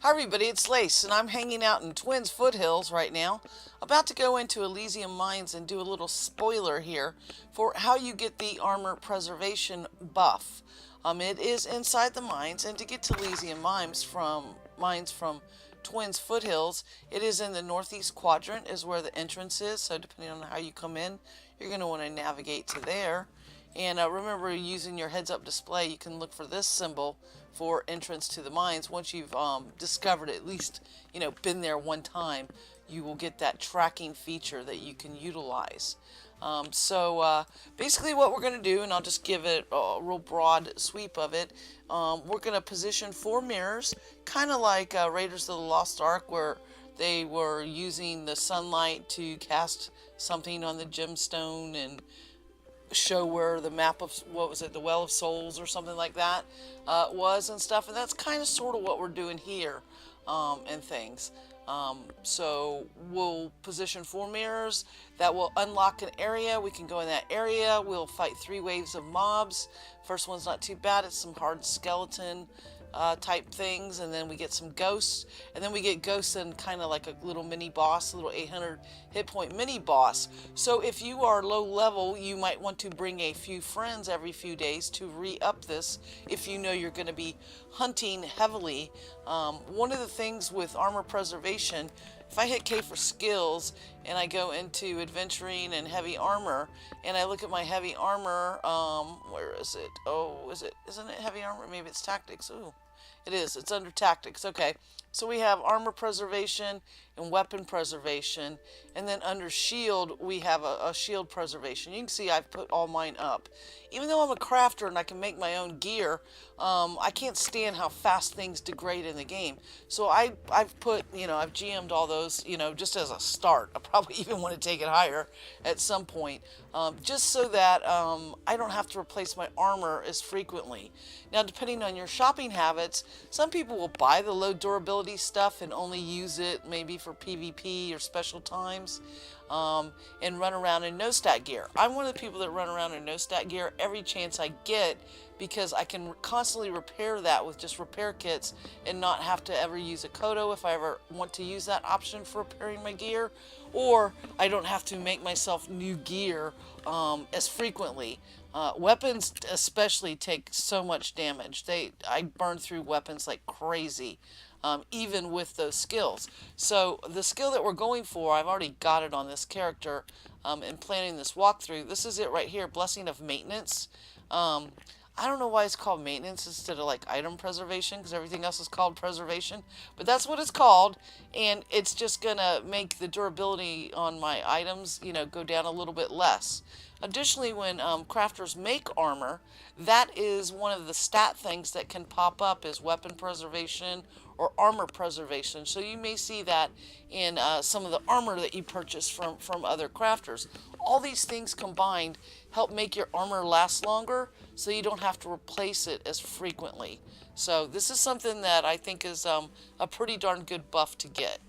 Hi everybody, it's Lace, and I'm hanging out in Twins Foothills right now, about to go into Elysium Mines and do a little spoiler here for how you get the armor preservation buff. It is inside the mines, and to get to Elysium Mines from Twins Foothills, it is in the northeast quadrant is where the entrance is, so depending on how you come in, you're going to want to navigate to there. And remember, using your heads-up display, you can look for this symbol for entrance to the mines. Once you've discovered at least, been there one time, you will get that tracking feature that you can utilize. Basically what we're going to do, and I'll just give it a real broad sweep of it, we're going to position 4 mirrors, kind of like Raiders of the Lost Ark, where they were using the sunlight to cast something on the gemstone and show where the map of, what was it, the Well of Souls or something like that was and stuff. And that's kind of sort of what we're doing here and things. So we'll position 4 mirrors that will unlock an area. We can go in that area. We'll fight 3 waves of mobs. First one's not too bad. It's some hard skeleton type things, and then we get some ghosts, and then we get ghosts and kind of like a little mini boss, a little 800 hit point mini boss. So if you are low level, you might want to bring a few friends every few days to re-up this if you know you're going to be hunting heavily. One of the things with armor preservation, if I hit K for skills and I go into adventuring and heavy armor and I look at my heavy armor, where is it? Oh, isn't it heavy armor? Maybe it's tactics. Ooh. It is. It's under tactics. Okay. So we have armor preservation and weapon preservation. And then under shield, we have a shield preservation. You can see I've put all mine up. Even though I'm a crafter and I can make my own gear, I can't stand how fast things degrade in the game. So I've put, I've GM'd all those, just as a start. I probably even want to take it higher at some point, just so that I don't have to replace my armor as frequently. Now, depending on your shopping habits, some people will buy the low durability stuff and only use it maybe for PvP or special times, and run around in no stat gear. I'm one of the people that run around in no stat gear every chance I get, because I can constantly repair that with just repair kits and not have to ever use a Kodo if I ever want to use that option for repairing my gear, or I don't have to make myself new gear as frequently. Weapons especially take so much damage. I burn through weapons like crazy, even with those skills. So the skill that we're going for, I've already got it on this character in planning this walkthrough. This is it right here, Blessing of Maintenance. I don't know why it's called maintenance instead of like item preservation, because everything else is called preservation, but that's what it's called, and it's just gonna make the durability on my items, go down a little bit less. Additionally, when crafters make armor, that is one of the stat things that can pop up is weapon preservation or armor preservation. So you may see that in some of the armor that you purchase from other crafters. All these things combined help make your armor last longer, so you don't have to replace it as frequently. So this is something that I think is a pretty darn good buff to get.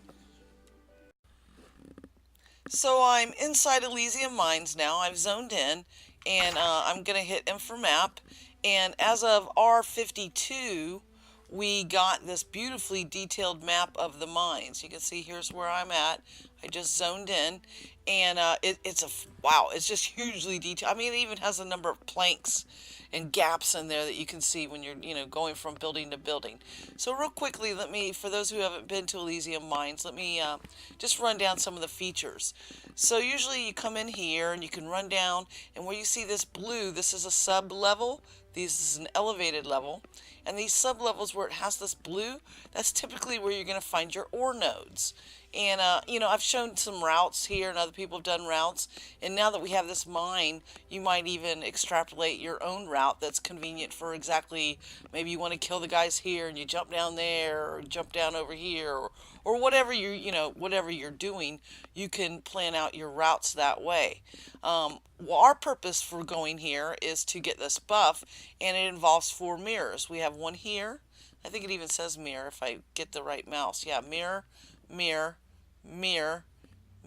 So I'm inside Elysium Mines now. I've zoned in, and I'm going to hit M for map. And as of R52, we got this beautifully detailed map of the mines. You can see here's where I'm at. I just zoned in, and wow, it's just hugely detailed. I mean, it even has a number of planks and gaps in there that you can see when you're, going from building to building. So real quickly, for those who haven't been to Elysium Mines, let me just run down some of the features. So usually you come in here and you can run down, and where you see this blue, this is a sub level. This is an elevated level. And these sub levels where it has this blue, that's typically where you're going to find your ore nodes. And, I've shown some routes here, and other people have done routes. And now that we have this mine, you might even extrapolate your own route that's convenient for exactly, maybe you want to kill the guys here and you jump down there, or jump down over here, or whatever whatever you're doing, you can plan out your routes that way. Well, our purpose for going here is to get this buff, and it involves 4 mirrors. We have one here. I think it even says mirror if I get the right mouse. Yeah, mirror, mirror, mirror,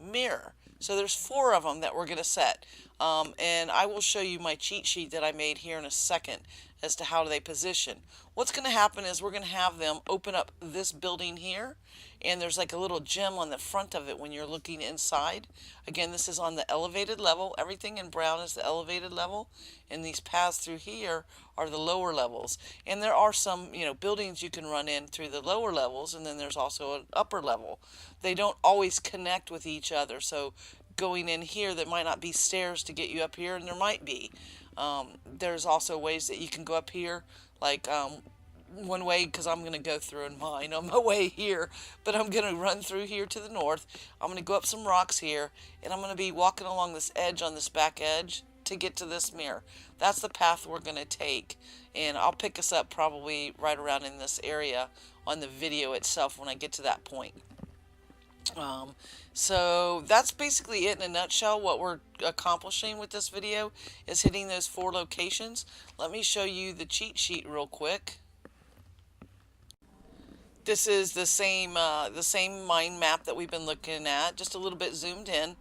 mirror. So there's 4 of them that we're going to set. And I will show you my cheat sheet that I made here in a second as to how they position. What's going to happen is we're going to have them open up this building here, and there's like a little gem on the front of it when you're looking inside. Again, this is on the elevated level. Everything in brown is the elevated level, and these paths through here are the lower levels. And there are some, buildings you can run in through the lower levels, and then there's also an upper level. They don't always connect with each other, so going in here, there might not be stairs to get you up here, and there might be. There's also ways that you can go up here, like one way, because I'm going to go through in mine on my way here, but I'm going to run through here to the north. I'm going to go up some rocks here, and I'm going to be walking along this edge on this back edge to get to this mirror. That's the path we're going to take, and I'll pick us up probably right around in this area on the video itself when I get to that point. So that's basically it in a nutshell. What we're accomplishing with this video is hitting those 4 locations. Let me show you the cheat sheet real quick. This is the same mine map that we've been looking at, just a little bit zoomed in,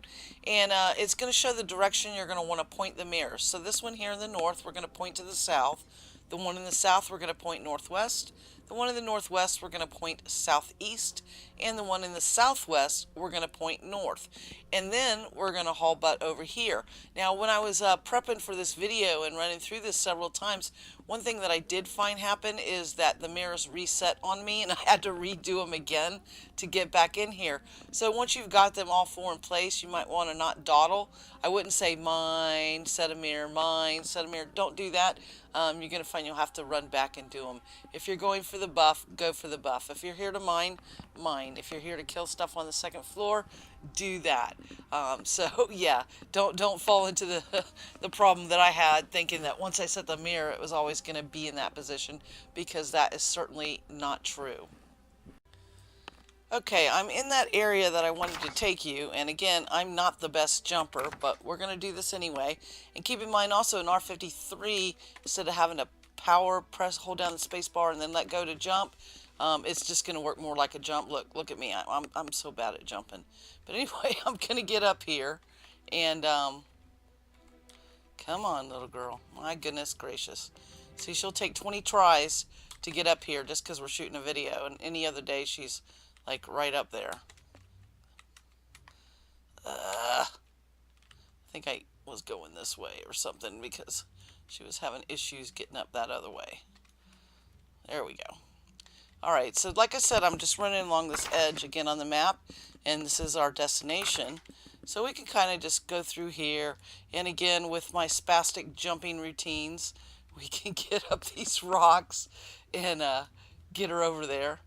and it's going to show the direction you're going to want to point the mirrors. So this one here in the north, we're going to point to the south. The one in the south, we're going to point northwest. The one in the northwest, we're going to point southeast. And the one in the southwest, we're going to point north. And then we're going to haul butt over here. Now, when I was prepping for this video and running through this several times, one thing that I did find happen is that the mirrors reset on me, and I had to redo them again to get back in here. So once you've got them all 4 in place, you might want to not dawdle. I wouldn't say mine, set a mirror, mine, set a mirror. Don't do that. You're going to find you'll have to run back and do them. If you're going for the buff, go for the buff. If you're here to mine, mine. If you're here to kill stuff on the 2nd floor, do that. So yeah, don't fall into the problem that I had, thinking that once I set the mirror, it was always going to be in that position, because that is certainly not true. Okay, I'm in that area that I wanted to take you, and again, I'm not the best jumper, but we're going to do this anyway. And keep in mind also in R53, instead of having to hold down the space bar and then let go to jump, it's just going to work more like a jump. Look at me, I'm so bad at jumping. But anyway, I'm going to get up here, and come on, little girl. My goodness gracious. See, she'll take 20 tries to get up here just because we're shooting a video, and any other day she's like right up there. I think I was going this way or something because she was having issues getting up that other way. There we go. Alright, so like I said, I'm just running along this edge again on the map, and this is our destination. So we can kind of just go through here, and again with my spastic jumping routines, we can get up these rocks and get her over there.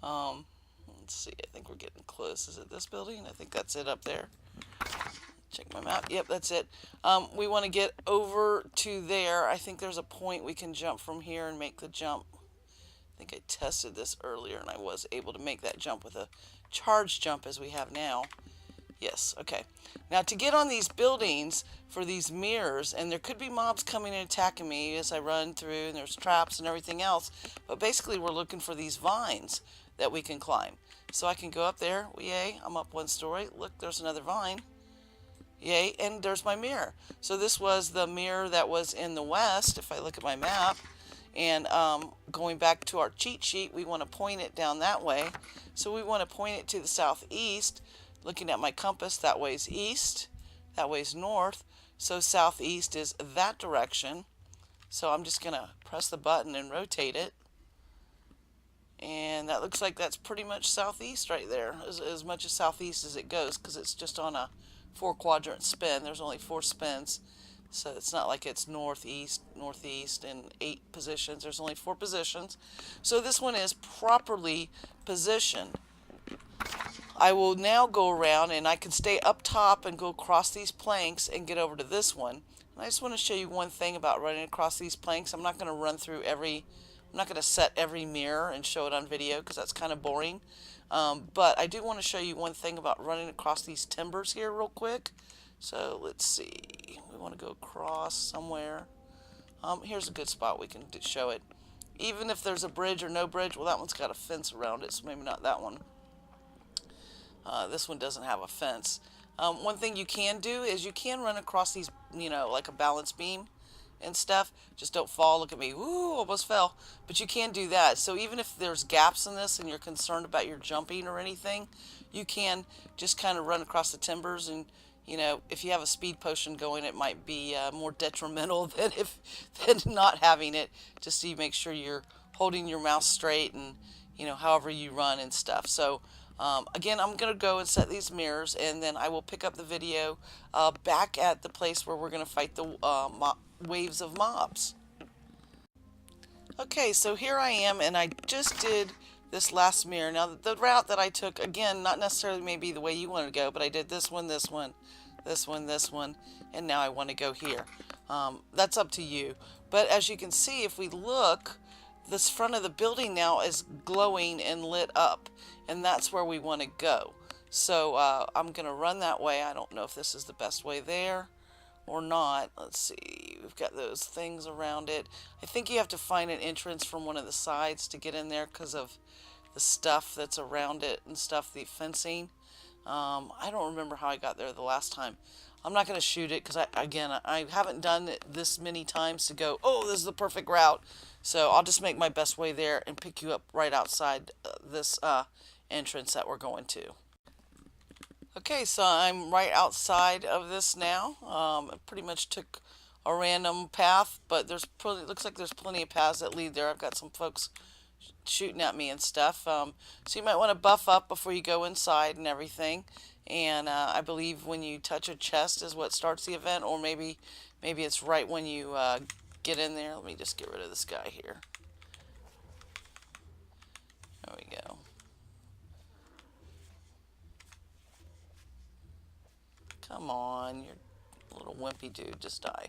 Let's see, I think we're getting close. Is it this building? I think that's it up there. Check my map. Yep, that's it. We want to get over to there. I think there's a point we can jump from here and make the jump. I think I tested this earlier and I was able to make that jump with a charge jump as we have now. Yes, okay. Now to get on these buildings for these mirrors, and there could be mobs coming and attacking me as I run through, and there's traps and everything else, but basically we're looking for these vines that we can climb. So I can go up there. Yay, I'm up 1 story. Look, there's another vine. Yay, and there's my mirror. So this was the mirror that was in the west, if I look at my map. And going back to our cheat sheet, we want to point it down that way. So we want to point it to the southeast. Looking at my compass, that way's east, that way's north. So southeast is that direction. So I'm just going to press the button and rotate it. And that looks like that's pretty much southeast right there, as much as southeast as it goes, because it's just on a 4-quadrant spin. There's only 4 spins, so it's not like it's northeast, northeast, and 8 positions. There's only 4 positions. So this one is properly positioned. I will now go around, and I can stay up top and go across these planks and get over to this one. And I just want to show you one thing about running across these planks. I'm not going to run through I'm not going to set every mirror and show it on video because that's kind of boring. But I do want to show you one thing about running across these timbers here real quick. So let's see. We want to go across somewhere. Here's a good spot we can show it. Even if there's a bridge or no bridge, well, that one's got a fence around it, so maybe not that one. This one doesn't have a fence. One thing you can do is you can run across these, like a balance beam and stuff. Just don't fall. Look at me. Woo, almost fell. But you can do that. So even if there's gaps in this and you're concerned about your jumping or anything, you can just kind of run across the timbers. And if you have a speed potion going, it might be more detrimental than not having it, just so you make sure you're holding your mouse straight and however you run and stuff. So again, I'm going to go and set these mirrors, and then I will pick up the video back at the place where we're going to fight the waves of mobs. Okay, so here I am, and I just did this last mirror. Now, the route that I took, again, not necessarily maybe the way you want to go, but I did this one, this one, this one, this one, and now I want to go here. That's up to you. But as you can see, if we look, this front of the building now is glowing and lit up, and that's where we want to go. So I'm going to run that way. I don't know if this is the best way there or not. Let's see. We've got those things around it. I think you have to find an entrance from one of the sides to get in there because of the stuff that's around it and stuff, the fencing. I don't remember how I got there the last time. I'm not going to shoot it because, I haven't done it this many times to go, oh, this is the perfect route. So I'll just make my best way there and pick you up right outside this entrance that we're going to. Okay, so I'm right outside of this now. I pretty much took a random path, but looks like there's plenty of paths that lead there. I've got some folks shooting at me and stuff. So you might want to buff up before you go inside and everything. And I believe when you touch a chest is what starts the event, or maybe it's right when you get in there. Let me just get rid of this guy here. There we go. Come on, you little wimpy dude, just die.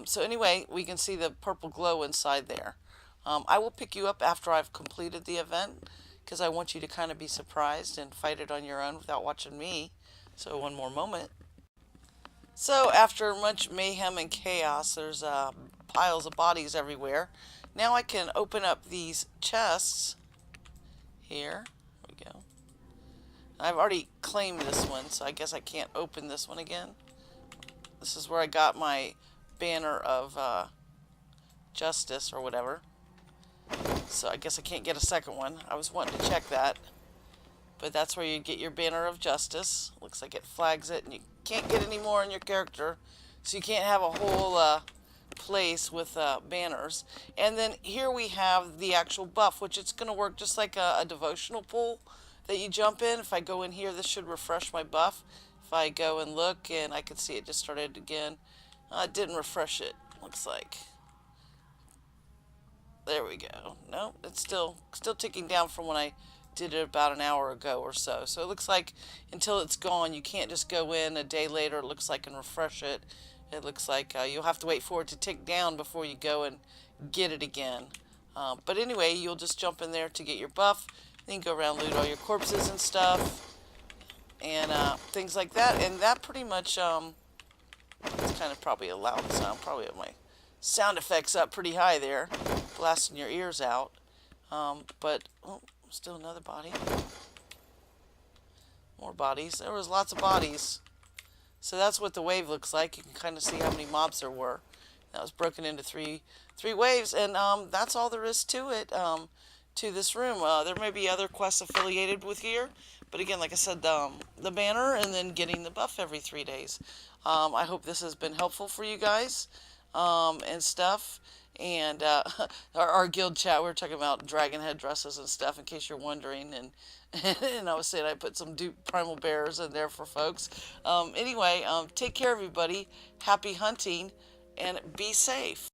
So anyway, we can see the purple glow inside there. I will pick you up after I've completed the event, because I want you to kind of be surprised and fight it on your own without watching me. So one more moment. So after much mayhem and chaos, there's piles of bodies everywhere. Now I can open up these chests here. There we go. I've already claimed this one, so I guess I can't open this one again. This is where I got my banner of justice or whatever. So I guess I can't get a second one. I was wanting to check that. But that's where you get your banner of justice. Looks like it flags it, and you can't get any more in your character. So you can't have a whole place with banners. And then here we have the actual buff, which it's going to work just like a devotional pool that you jump in. If I go in here, this should refresh my buff. If I go and look, and I can see it just started again. It didn't refresh it, looks like. There we go. No, it's still ticking down from when I did it about an hour ago or so. So it looks like until it's gone, you can't just go in a day later, it looks like, and refresh it. It looks like you'll have to wait for it to tick down before you go and get it again. But anyway, you'll just jump in there to get your buff. Then you go around, loot all your corpses and stuff, and things like that. And that pretty much, it's kind of probably a loud sound. Probably have my sound effects up pretty high there, blasting your ears out. But, oh, still another body. More bodies. There was lots of bodies. So that's what the wave looks like. You can kind of see how many mobs there were. That was broken into three waves, and that's all there is to it, to this room. There may be other quests affiliated with here, but again, like I said, the banner and then getting the buff every 3 days. I hope this has been helpful for you guys and stuff. And our guild chat, we were talking about dragon head dresses and stuff, in case you're wondering. And I was saying I put some dupe primal bears in there for folks. Anyway, take care, everybody. Happy hunting, and be safe.